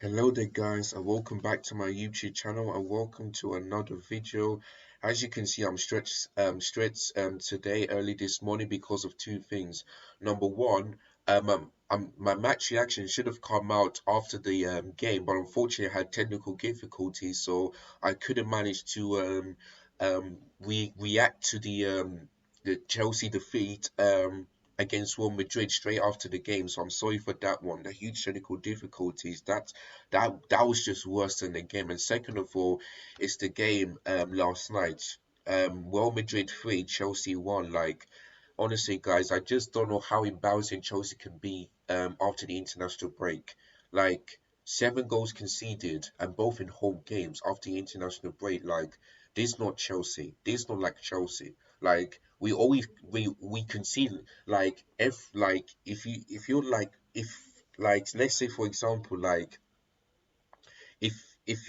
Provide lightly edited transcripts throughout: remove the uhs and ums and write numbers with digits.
Hello there guys and welcome back to my YouTube channel and welcome to another video. As you can see, I'm stretched today early this morning because of two things. Number one, my match reaction should have come out after the game, but unfortunately I had technical difficulties, so I couldn't manage to react to the Chelsea defeat against Real Madrid straight after the game. So I'm sorry for that one. The huge technical difficulties. That was just worse than the game. And second of all, it's the game last night. Real Madrid 3, Chelsea 1. Like, honestly, guys, I just don't know how embarrassing Chelsea can be after the international break. Like, 7 goals conceded and both in home games after the international break. Like, this not Chelsea. This not like Chelsea. Like, we concede if let's say for example if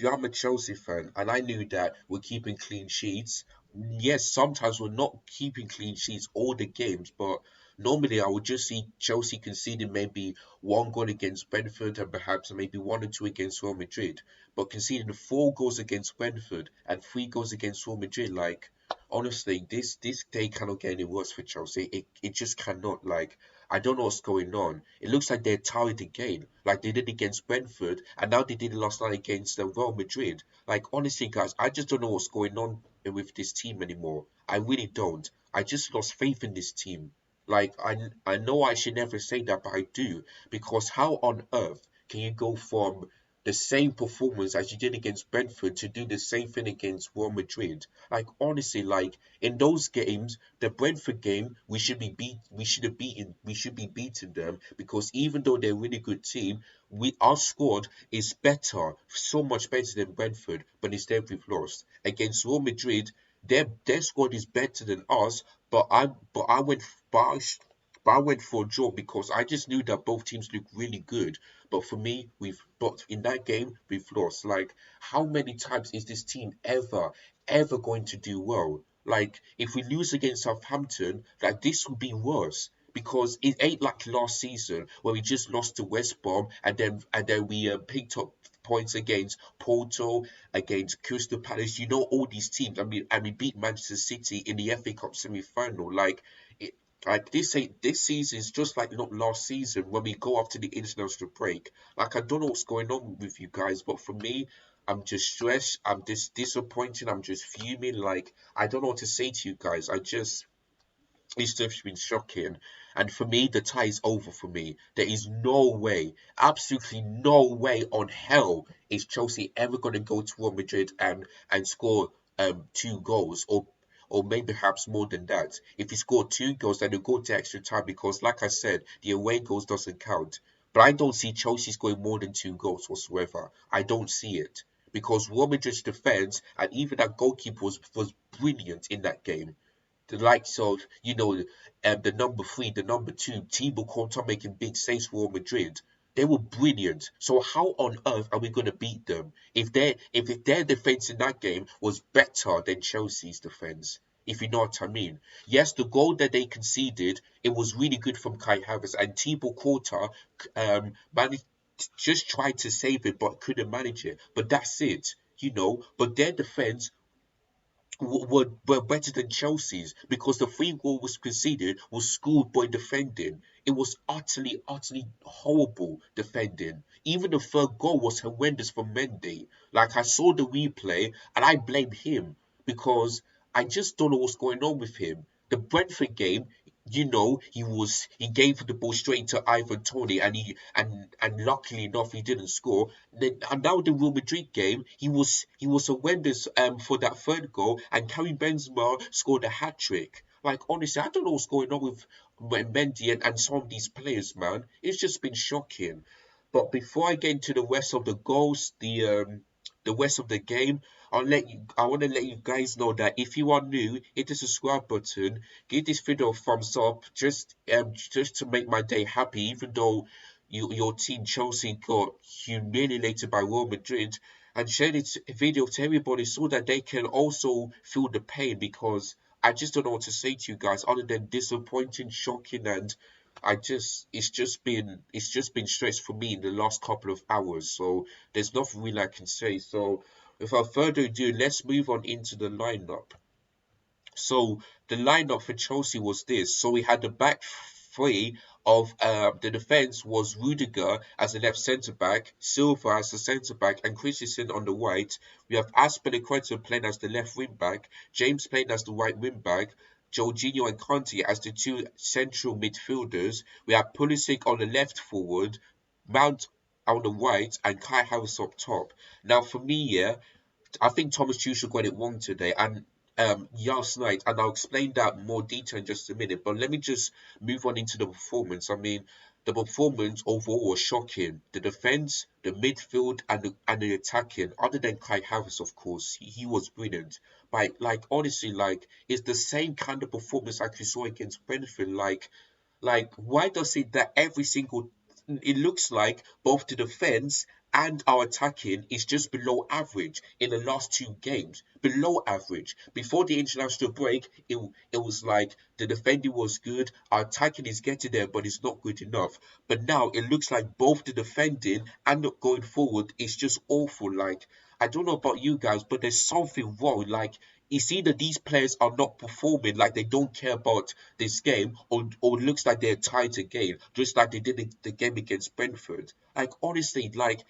I'm a Chelsea fan and I knew that we're keeping clean sheets, yes, sometimes we're not keeping clean sheets all the games, but normally I would just see Chelsea conceding maybe 1 goal against Brentford and perhaps maybe 1 or 2 against Real Madrid, but conceding 4 goals against Brentford and 3 goals against Real Madrid, like honestly, this day cannot get any worse for Chelsea. It just cannot. Like I don't know what's going on. It looks like they're tired again, like they did against Brentford, and now they did it last night against Real Madrid. Like honestly, guys, I just don't know what's going on with this team anymore. I really don't. I just lost faith in this team. Like I know I should never say that, but I do because how on earth can you go from the same performance as you did against Brentford to do the same thing against Real Madrid? Like honestly, like in those games, the Brentford game, we should be beating them because even though they're a really good team, our squad is better, so much better than Brentford, but instead we've lost. Against Real Madrid, their squad is better than us, but I went but I went for a draw because I just knew that both teams look really good. But for me, but in that game we've lost. Like how many times is this team ever going to do well? Like if we lose against Southampton, like this would be worse because it ain't like last season where we just lost to West Brom and then we picked up points against Porto, against Crystal Palace. You know all these teams. I mean, and we beat Manchester City in the FA Cup semi-final. It, like this season is just like not last season when we go after the international break. Like I don't know what's going on with you guys, but for me, I'm just stressed. I'm just disappointed. I'm just fuming. Like I don't know what to say to you guys. It's just been shocking. And for me, the tie is over for me. There is no way, absolutely no way on hell is Chelsea ever going to go to Real Madrid and score 2 goals or maybe perhaps more than that. If you score 2 goals, then you go to extra time because, like I said, the away goals doesn't count. But I don't see Chelsea scoring more than 2 goals whatsoever. I don't see it because Real Madrid's defense and even that goalkeeper was brilliant in that game. The likes of, the number 3, the number 2, Thibaut Courtois making big saves for Real Madrid. They were brilliant. So how on earth are we going to beat them if their defense in that game was better than Chelsea's defense? If you know what I mean. Yes, the goal that they conceded, it was really good from Kai Havertz and Thibaut Courtois managed just tried to save it but couldn't manage it. But that's it. But their defense were better than Chelsea's because the 3 goal was conceded was scored by defending. It was utterly horrible defending. Even the 3rd goal was horrendous from Mendy. Like I saw the replay and I blame him because I just don't know what's going on with him. The Brentford game, he gave the ball straight to Ivan Toney and luckily enough he didn't score. Then and now the Real Madrid game, he was horrendous for that 3rd goal and Karim Benzema scored a hat trick. Like honestly, I don't know what's going on with Mendy and some of these players, man. It's just been shocking. But before I get into the rest of the goals, the rest of the game, I want to let you guys know that if you are new, hit the subscribe button, give this video a thumbs up, just to make my day happy. Even though your team Chelsea got humiliated by Real Madrid, and share this video to everybody so that they can also feel the pain because I just don't know what to say to you guys other than disappointing, shocking, and it's just been stress for me in the last couple of hours. So there's nothing really I can say. So without further ado, let's move on into the lineup. So the lineup for Chelsea was this. So we had the back three of the defense was Rudiger as the left centre back, Silva as the centre back, and Christensen on the right. We have Aspilicueta playing as the left wing back, James playing as the right wing back, Jorginho and Conte as the two central midfielders. We have Pulisic on the left forward, Mount on the right, and Kai Havertz up top. Now for me, yeah, I think Thomas Tuchel got it wrong today, and last night, and I'll explain that in more detail in just a minute. But let me just move on into the performance. I mean, the performance overall was shocking. The defense, the midfield, and the attacking. Other than Kai Havertz, of course, he was brilliant. But like honestly, like it's the same kind of performance like we saw against Brentford. Like, why does it that every single it looks like both the defense and our attacking is just below average in the last two games. Below average. Before the international break, it was like the defending was good, our attacking is getting there, but it's not good enough. But now it looks like both the defending and going forward is just awful. Like, I don't know about you guys, but there's something wrong. Like, it's either these players are not performing, like they don't care about this game, or it looks like they're tied again, just like they did in the game against Brentford. Like honestly, like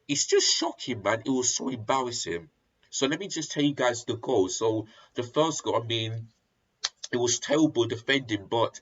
it's just shocking, man. It was so embarrassing. So let me just tell you guys the goal. So the first goal, I mean, it was terrible defending, but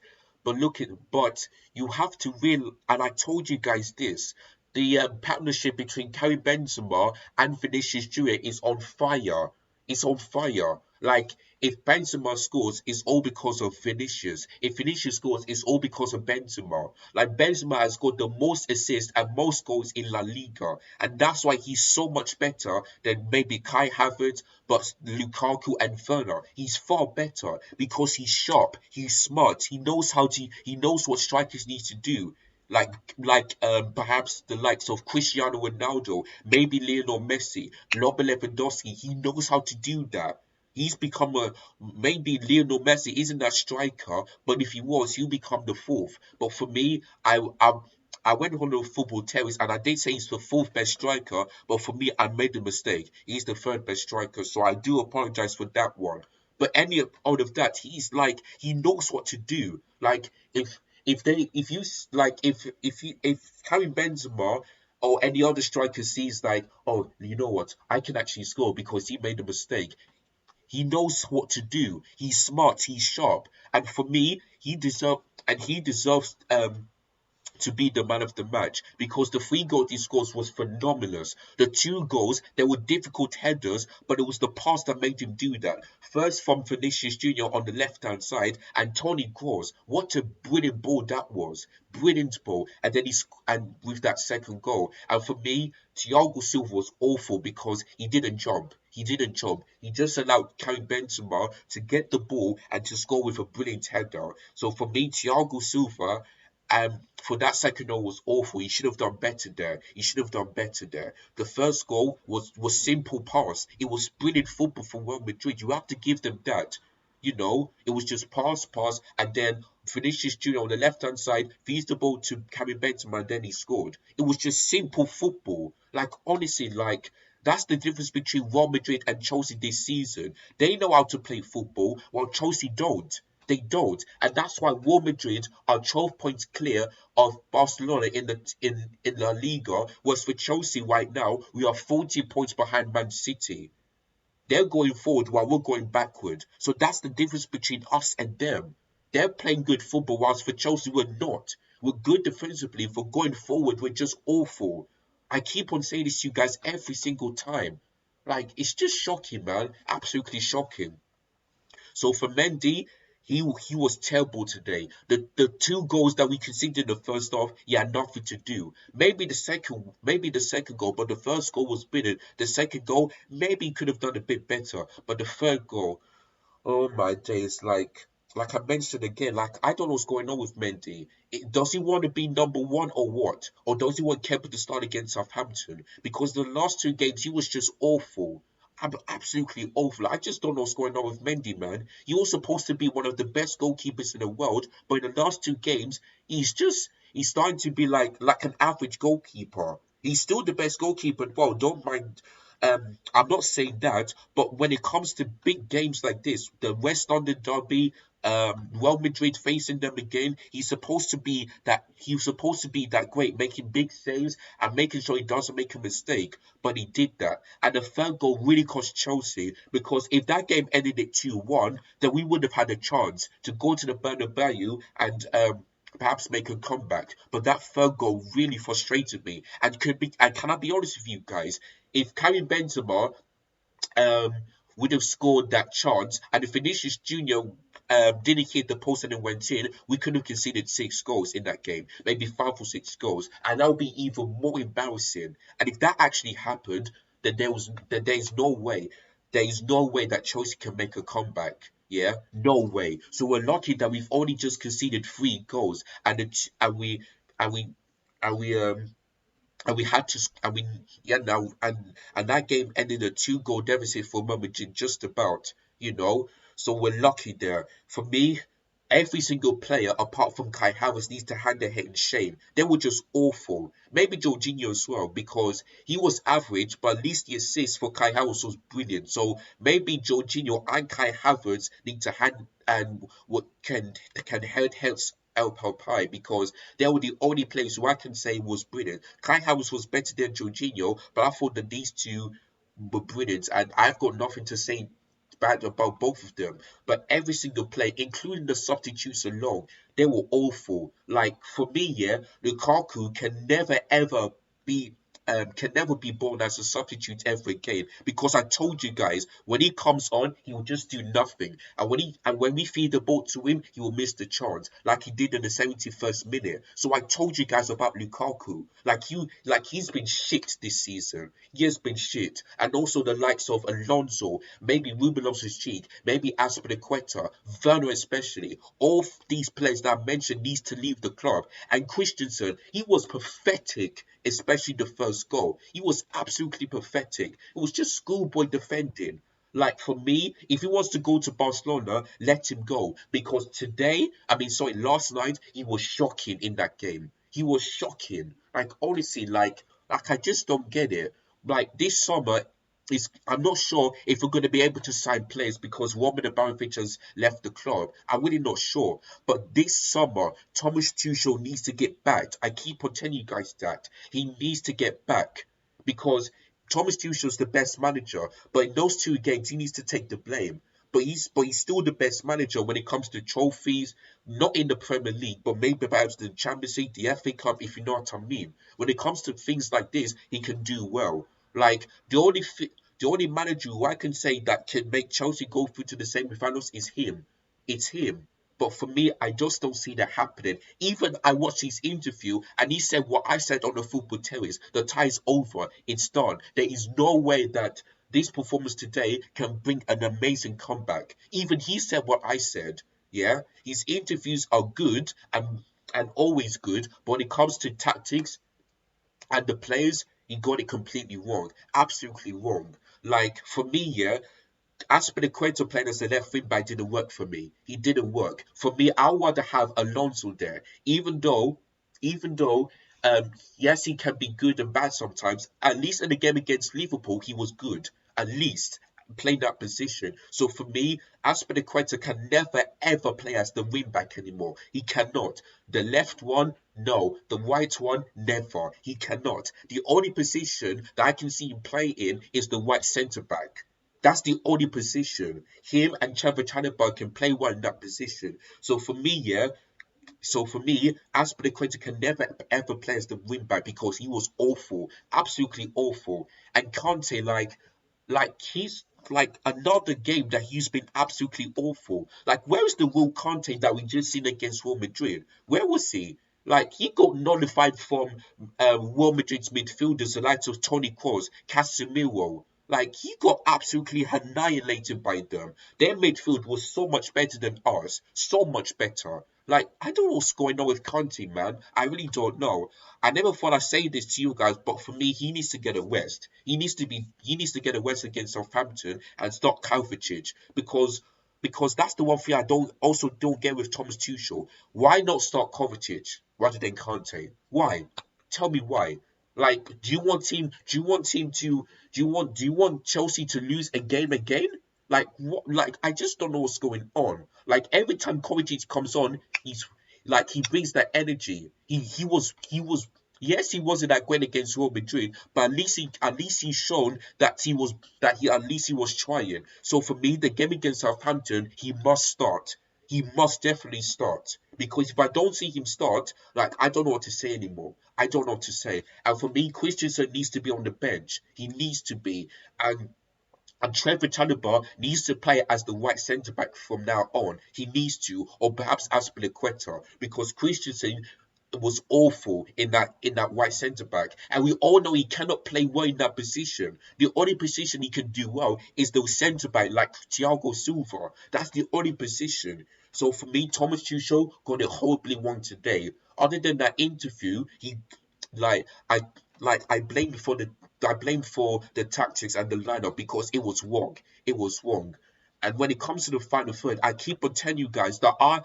you have to real. And I told you guys this. The partnership between Karim Benzema and Vinicius Junior is on fire. It's on fire. Like if Benzema scores, it's all because of Vinicius. If Vinicius scores, it's all because of Benzema. Like Benzema has got the most assists and most goals in La Liga, and that's why he's so much better than maybe Kai Havertz, but Lukaku and Werner. He's far better because he's sharp, he's smart, he knows what strikers need to do. Perhaps the likes of Cristiano Ronaldo, maybe Lionel Messi, Robert Lewandowski, he knows how to do that. He's become a maybe Lionel Messi isn't that striker, but if he was, he'll become the fourth. But for me, I went on the football terrace and I did say he's the fourth best striker, but for me, I made a mistake. He's the third best striker, so I do apologize for that one. But any out of that, he's like he knows what to do. Like if they if you s- like if Karim Benzema or any other striker sees like, oh, you know what, I can actually score because he made a mistake. He knows what to do. He's smart. He's sharp. And for me, he deserves to be the man of the match because the three goals he scores was phenomenal. The two goals, they were difficult headers, but it was the pass that made him do that. First from Vinicius Junior on the left-hand side, and Tony Kroos. What a brilliant ball that was. Brilliant ball. And then and with that second goal. And for me, Thiago Silva was awful because he didn't jump. He didn't jump. He just allowed Karim Benzema to get the ball and to score with a brilliant header. So for me, Thiago Silva for that second goal was awful. He should have done better there. He should have done better there. The first goal was simple pass. It was brilliant football from Real Madrid. You have to give them that. You know, it was just pass, and then Vinicius Junior on the left hand side feeds the ball to Karim Benzema, and then he scored. It was just simple football. Like honestly, like that's the difference between Real Madrid and Chelsea this season. They know how to play football, while Chelsea don't. They don't, and that's why Real Madrid are 12 points clear of Barcelona in La Liga. Whereas for Chelsea right now, we are 40 points behind Man City. They're going forward while we're going backward. So that's the difference between us and them. They're playing good football, whilst for Chelsea we're not. We're good defensively. For going forward, we're just awful. I keep on saying this to you guys every single time. Like it's just shocking, man. Absolutely shocking. So for Mendy, he was terrible today. The two goals that we conceded in the first half, he had nothing to do. Maybe the second goal, but the first goal was brilliant. The second goal, maybe he could have done a bit better. But the third goal, oh my days, like I mentioned again, like I don't know what's going on with Mendy. Does he want to be number one or what? Or does he want Kepa to start against Southampton? Because the last two games he was just awful. absolutely awful. I just don't know what's going on with Mendy, man. He was supposed to be one of the best goalkeepers in the world, but in the last two games, he's starting to be like an average goalkeeper. He's still the best goalkeeper. Well, don't mind. I'm not saying that, but when it comes to big games like this, the West London derby, Real Madrid facing them again, he's supposed to be that. He's supposed to be that great, making big saves and making sure he doesn't make a mistake. But he did that, and the third goal really cost Chelsea because if that game ended at 2-1, then we would have had a chance to go to the Bernabeu and perhaps make a comeback. But that third goal really frustrated me. And can I be honest with you guys? If Karim Benzema um, would have scored that chance, and if Vinicius Junior didn't hit the post and it went in, we could have conceded 6 goals in that game, maybe 5 or 6 goals, and that would be even more embarrassing. And if that actually happened, then there is no way that Chelsea can make a comeback. Yeah, no way. So we're lucky that we've only just conceded 3 goals, and and we we had to and we yeah now and that game ended a 2 goal deficit for Madrid just about, you know. So we're lucky there. For me, every single player apart from Kai Havertz needs to hang their head in shame. They were just awful. Maybe Jorginho as well because he was average, but at least the assist for Kai Havertz was brilliant. So maybe Jorginho and Kai Havertz need to hang and what can head heads up high because they were the only players who I can say was brilliant. Kai Havertz was better than Jorginho, but I thought that these two were brilliant, and I've got nothing to say bad about both of them. But every single play, including the substitutes alone, they were awful. Like for me, yeah, Lukaku be can never be born as a substitute ever again because I told you guys when he comes on he will just do nothing and when we feed the ball to him he will miss the chance like he did in the 71st minute. So I told you guys about Lukaku, like he's been shit this season. He has been shit, and also the likes of Alonso, maybe Ruben Loftus-Cheek, maybe Azpilicueta, Werner especially. All these players that I mentioned needs to leave the club. And Christensen, he was pathetic, especially the first goal. He was absolutely pathetic. It was just schoolboy defending. Like for me, if he wants to go to Barcelona, let him go. Because last night, he was shocking in that game. He was shocking. Like honestly, like I just don't get it. Like this summer, I'm not sure if we're going to be able to sign players because Roman Abramovich has left the club. I'm really not sure. But this summer, Thomas Tuchel needs to get back. I keep on telling you guys that. He needs to get back because Thomas Tuchel's the best manager. But in those 2 games, he needs to take the blame. But he's still the best manager when it comes to trophies, not in the Premier League, but maybe perhaps the Champions League, the FA Cup, if you know what I mean. When it comes to things like this, he can do well. Like the only manager who I can say that can make Chelsea go through to the semi-finals is him. It's him. But for me, I just don't see that happening. Even I watched his interview and he said what I said on the football terrace. The tie is over. It's done. There is no way that this performance today can bring an amazing comeback. Even he said what I said. Yeah, his interviews are good and always good, but when it comes to tactics, and the players, he got it completely wrong. Absolutely wrong. Like, for me, yeah, Aspilicueta playing as a left wing back didn't work for me. He didn't work. For me, I would rather have Alonso there. Even though, yes, he can be good and bad sometimes. At least in the game against Liverpool, he was good. At least playing that position. So for me, Aspilicueta can never ever play as the wing back anymore. He cannot. The left one, no. The right one, never. He cannot. The only position that I can see him play in is the right centre back. That's the only position. Him and Trevor Chalobah can play well in that position. So for me, Aspilicueta can never ever play as the wing back because he was awful, absolutely awful. And Conte, he's like another game that he's been absolutely awful. Like, where is the Will Conte that we just seen against Real Madrid? Where was he? Like, he got nullified from Real Madrid's midfielders, the likes of Toni Kroos, Casemiro. Like, he got absolutely annihilated by them. Their midfield was so much better than ours. So much better. Like, I don't know what's going on with Conte, man. I really don't know. I never thought I'd say this to you guys, but for me, he needs to get a rest. He needs to get a rest against Southampton and start Kovacic because that's the one thing I don't get with Thomas Tuchel. Why not start Kovacic rather than Conte? Why? Tell me why. Like, do you want Chelsea to lose a game again? Like what? Like I just don't know what's going on. Like every time Kovacic comes on, he's like he brings that energy. He was yes, he wasn't that great against Real Madrid, but at least he's shown that he at least he was trying. So for me, the game against Southampton, he must start. He must definitely start. Because if I don't see him start, like I don't know what to say anymore. I don't know what to say. And for me, Christensen needs to be on the bench. He needs to be. And Trevor Chalobah needs to play as the right centre back from now on. He needs to, or perhaps Aspilicueta, because Christensen was awful in that right centre back, and we all know he cannot play well in that position. The only position he can do well is the centre back, like Thiago Silva. That's the only position. So for me, Thomas Tuchel got it horribly wrong today. Other than that interview, he like I blame for the tactics and the lineup because it was wrong. It was wrong. And when it comes to the final third, I keep on telling you guys that our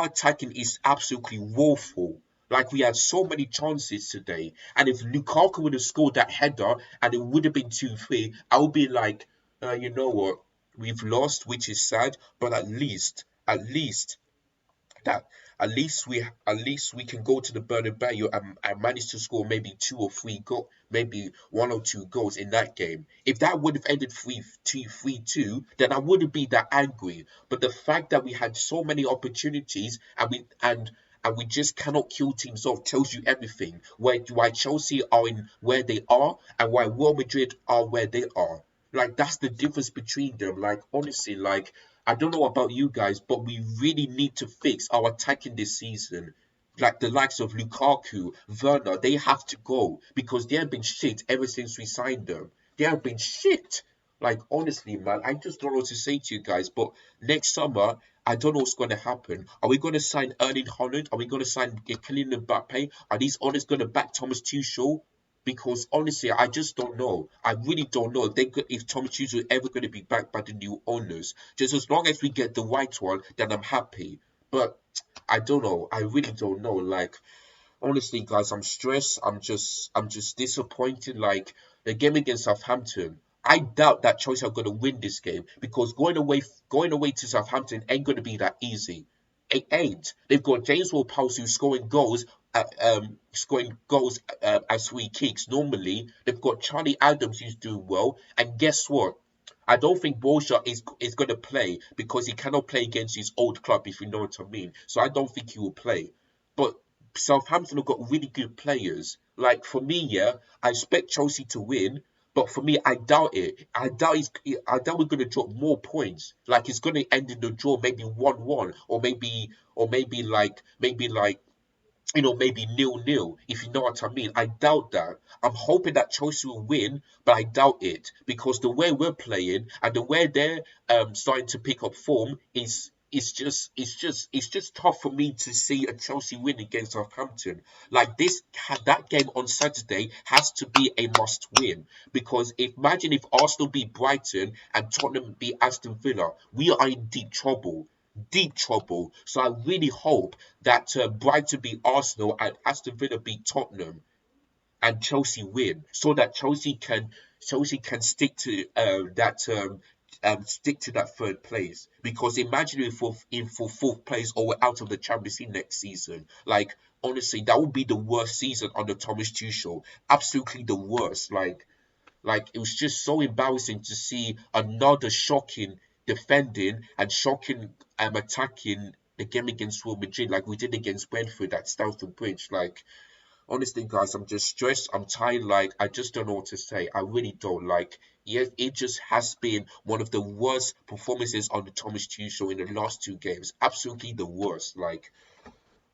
attacking is absolutely woeful. Like we had so many chances today, and if Lukaku would have scored that header and it would have been 2-3, I would be like, you know what, we've lost, which is sad, but at least that at least we can go to the Bernabeu and manage to score maybe maybe 1 or 2 goals in that game. If that would have ended 3-2, then I wouldn't be that angry. But the fact that we had so many opportunities and we just cannot kill teams off tells you everything. Why Chelsea are in where they are and why Real Madrid are where they are. Like that's the difference between them. Like honestly, like I don't know about you guys, but we really need to fix our attacking this season. Like the likes of Lukaku, Werner, they have to go because they have been shit ever since we signed them. They have been shit. Like honestly, man, I just don't know what to say to you guys. But next summer, I don't know what's going to happen. Are we going to sign Erling Haaland? Are we going to sign Kylian Mbappe? Are these owners going to back Thomas Tuchel? Because honestly, I just don't know. I really don't know if Thomas Tuchel is ever going to be backed by the new owners. Just as long as we get the right one, then I'm happy. But I don't know. I really don't know. Like honestly, guys, I'm stressed. I'm just disappointed. Like the game against Southampton, I doubt that Chelsea are going to win this game because going away to Southampton ain't going to be that easy. It ain't. They've got James Ward-Prowse who's scoring goals as free kicks. Normally, they've got Charlie Adams who's doing well. And guess what? I don't think Borja is going to play because he cannot play against his old club, if you know what I mean. So I don't think he will play. But Southampton have got really good players. Like for me, yeah, I expect Chelsea to win, but for me, I doubt it. I doubt we're gonna drop more points. Like it's gonna end in the draw, maybe 1-1, or maybe 0-0, if you know what I mean. I doubt that. I'm hoping that Chelsea will win, but I doubt it because the way we're playing and the way they're starting to pick up form is it's just tough for me to see a Chelsea win against Southampton. Like that game on Saturday has to be a must win because imagine if Arsenal beat Brighton and Tottenham beat Aston Villa, we are in deep trouble. Deep trouble. So I really hope that Brighton beat Arsenal and Aston Villa beat Tottenham and Chelsea win, so that Chelsea can stick to that third place. Because imagine if we're in for fourth place or we're out of the Champions League next season. Like honestly, that would be the worst season under Thomas Tuchel. Absolutely the worst. Like it was just so embarrassing to see another shocking defending and shocking attacking the game against Real Madrid like we did against Brentford at Stamford Bridge. Like honestly, guys, I'm just stressed. I'm tired. Like I just don't know what to say. I really don't. Like yes, it just has been one of the worst performances on the Thomas Tuchel in the last 2 games. Absolutely the worst. Like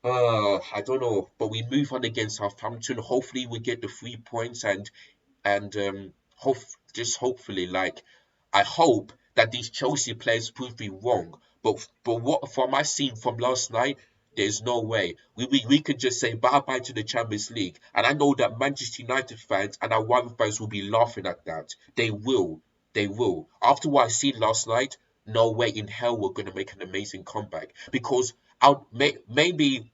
I don't know, but we move on against Southampton. Hopefully, we get the 3 points and hope just hopefully like I hope that these Chelsea players prove me wrong. But what from my scene from last night, There's no way. We could just say bye bye to the Champions League. And I know that Manchester United fans and our rival fans will be laughing at that. They will. They will. After what I seen last night, no way in hell we're going to make an amazing comeback. Because maybe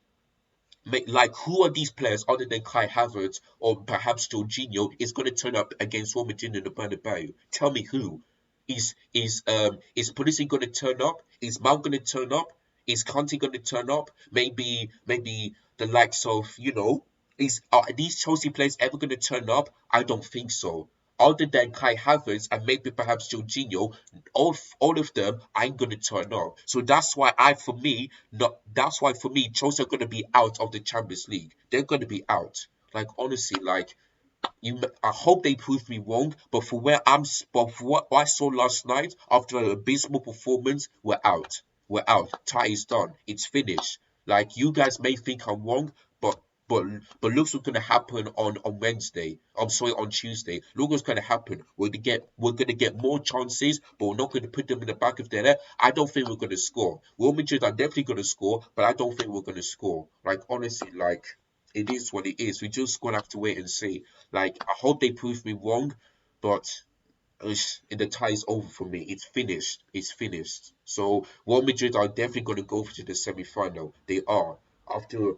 like, who are these players other than Kai Havertz or perhaps Jorginho is going to turn up against Real Madrid in the Bernabeu? Tell me who. Is Pulisic going to turn up? Is Mount going to turn up? Is Conte going to turn up? Maybe the likes of, are these Chelsea players ever going to turn up? I don't think so. Other than Kai Havertz and maybe perhaps Jorginho, all of them ain't gonna turn up. So that's why for me Chelsea are gonna be out of the Champions League. They're gonna be out. Like, honestly, like, I hope they prove me wrong, but but for what I saw last night after an abysmal performance, we're out. We're out. Tie is done. It's finished. Like, you guys may think I'm wrong, but but but look what's gonna happen on Wednesday. I'm sorry, on Tuesday. Look what's gonna happen. We're gonna get more chances, but we're not gonna put them in the back of their net. I don't think we're gonna score. Real Madrid are definitely gonna score, but I don't think we're gonna score. Like, honestly, like, it is what it is. We just gonna have to wait and see. Like, I hope they prove me wrong, but the tie is over for me. It's finished. It's finished. So Real Madrid are definitely going to go to the semi-final. They are, after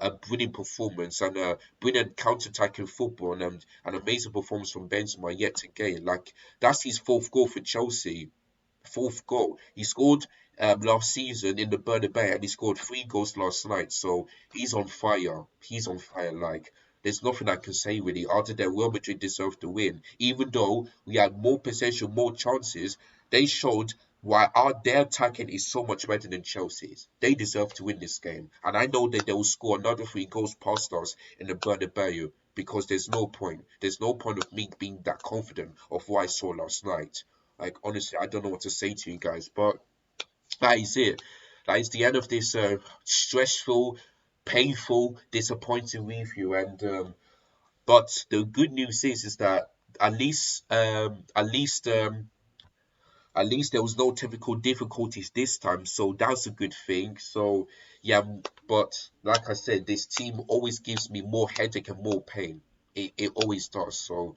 a brilliant performance and a brilliant counter-attacking football and an amazing performance from Benzema yet again. Like, that's his fourth goal for Chelsea. Fourth goal. He scored last season in the Bernabeu, and he scored 3 goals last night. So he's on fire. He's on fire. Like, there's nothing I can say really other than Real Madrid deserved to win. Even though we had more possession, more chances, they showed why their attacking is so much better than Chelsea's. They deserve to win this game, and I know that they will score another 3 goals past us in the Bernabeu because there's no point. There's no point of me being that confident of what I saw last night. Like, honestly, I don't know what to say to you guys, but that is it. That is the end of this stressful, painful, disappointing review. And but the good news is that at least um, at least um, at least there was no technical difficulties this time, so that's a good thing. So yeah, but like I said, this team always gives me more headache and more pain. It always does. So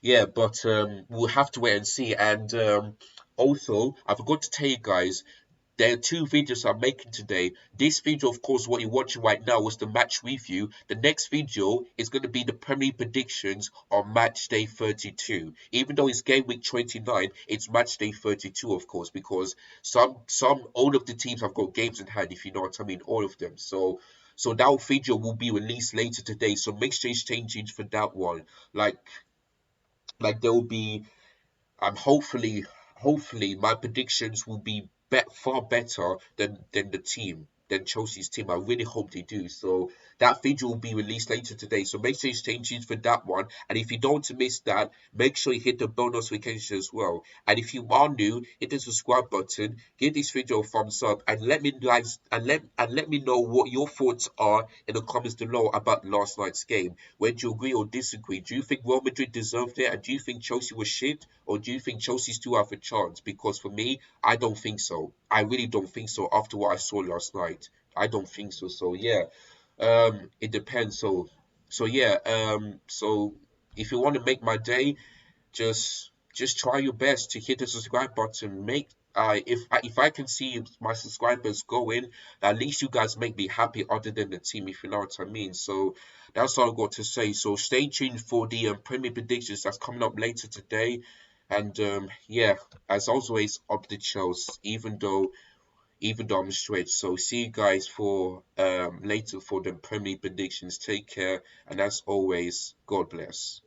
yeah, but we'll have to wait and see. And also, I forgot to tell you guys, there are 2 videos I'm making today. This video, of course, what you're watching right now was the match review. The next video is going to be the Premier League predictions on match day 32. Even though it's game week 29, it's match day 32, of course, because all of the teams have got games in hand, if you know what I mean, all of them. So that video will be released later today. So make sure you stay tuned for that one. Like there will be hopefully my predictions will be far better than Chelsea's team. I really hope they do. So that video will be released later today. So make sure you stay tuned for that one. And if you don't want to miss that, make sure you hit the bell notification as well. And if you are new, hit the subscribe button, give this video a thumbs up, and let me guys and let me know what your thoughts are in the comments below about last night's game. Whether you agree or disagree. Do you think Real Madrid deserved it? And do you think Chelsea was shit? Or do you think Chelsea still have a chance? Because for me, I don't think so. I really don't think so after what I saw last night. I don't think so. So yeah, it depends. So yeah, so if you want to make my day, just try your best to hit the subscribe button. Make if I can see my subscribers going, at least you guys make me happy other than the team, if you know what I mean. So that's all I've got to say. So stay tuned for the Premier predictions that's coming up later today. And yeah, as always, up the Chelsea, even though I'm straight. So see you guys for later for the Premier predictions. Take care, and as always, God bless.